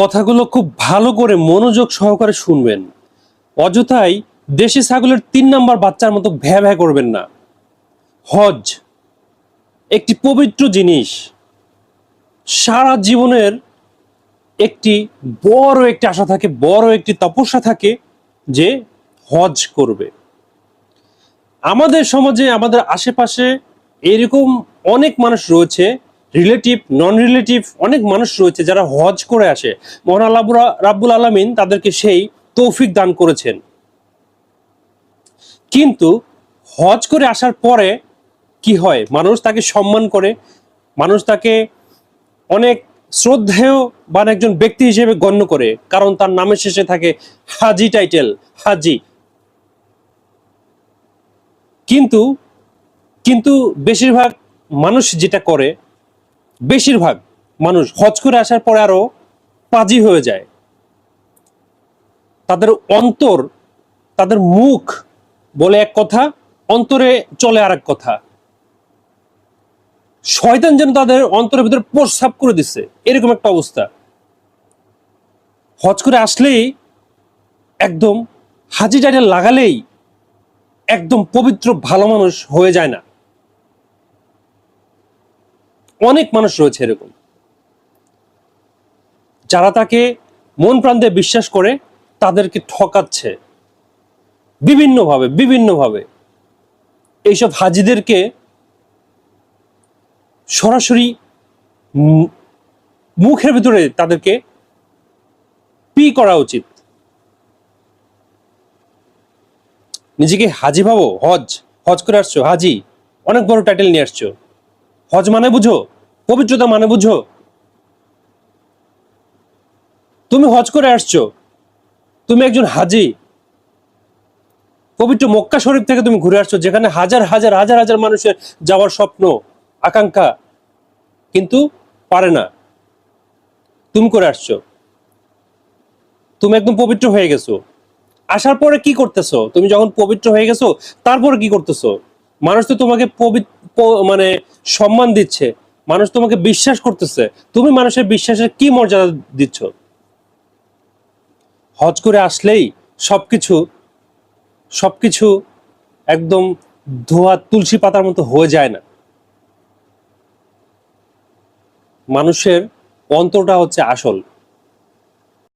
কথাগুলো খুব ভালো করে মনোযোগ সহকারে শুনবেন। অযথাই দেশি ছাগলের 3 নাম্বার বাচ্চার মতো ভ্যা ভ্যা করবেন না। হজ একটি পবিত্র জিনিস। সারা জীবনের একটি একটি আশা থাকে, বড় একটি তপস্যা থাকে যে হজ করবে। আমাদের সমাজে, আমাদের আশেপাশে এরকম অনেক মানুষ রয়েছে, রিলেটিভ নন রিলেটিভ অনেক মানুষ রয়েছে যারা হজ করে আসে। মহান আল্লাহ রাব্বুল আলামিন তাদেরকে সেই তৌফিক দান করেছেন। কিন্তু হজ করে আসার পরে কি হয়? মানুষ তাকে সম্মান করে, মানুষ তাকে অনেক শ্রদ্ধেয়বান একজন ব্যক্তি হিসেবে গণ্য করে, কারণ তার নামের শেষে থাকে হাজি টাইটেল, হাজি। কিন্তু কিন্তু বেশিরভাগ মানুষ যেটা করে, বেশিরভাগ মানুষ হজ করে আসার পরে আরো পাজি হয়ে যায়। তাদের অন্তর, তাদের মুখ বলে এক কথা, অন্তরে চলে আর এক কথা। শয়তান যেন তাদের অন্তরের ভিতরে প্রস্রাব করে দিচ্ছে, এরকম একটা অবস্থা। হজ করে আসলেই একদম হাজি টাইটেল লাগালেই একদম পবিত্র ভালো মানুষ হয়ে যায় না। অনেক মানুষ রয়েছে এরকম, যারা তাকে মন প্রাণ দিয়ে বিশ্বাস করে তাদেরকে ঠকাচ্ছে বিভিন্নভাবে। এইসব হাজিদেরকে সরাসরি মুখের ভিতরে তাদেরকে করা উচিত। নিজেকে হাজি ভাবো। হজ করে আসছো, হাজি, অনেক বড় টাইটেল নিয়ে আসছো। হজ মানে বুঝো, পবিত্রতা মানে বুঝো। তুমি হজ করে আসছো, তুমি একজন হাজি। পবিত্র মক্কা শরীফ থেকে তুমি ঘুরে আসছো, যেখানে হাজার হাজার হাজার হাজার মানুষের যাওয়ার স্বপ্ন, আকাঙ্ক্ষা, কিন্তু পারে না। তুমি করে আসছো, তুমি একদম পবিত্র হয়ে গেছো। আসার পরে কি করতেছো? তুমি যখন পবিত্র হয়ে গেছো, তারপরে কি করতেছো? মানুষ তো তোমাকে মানে সম্মান দিচ্ছে, মানুষ তোমাকে বিশ্বাস করতেছে। তুমি মানুষের বিশ্বাসের কি মর্যাদা দিচ্ছ? হজ করে আসলেই সবকিছু সবকিছু একদম ধোয়া তুলসী পাতার মতো হয়ে যায় না। মানুষের অন্তরটা হচ্ছে আসল।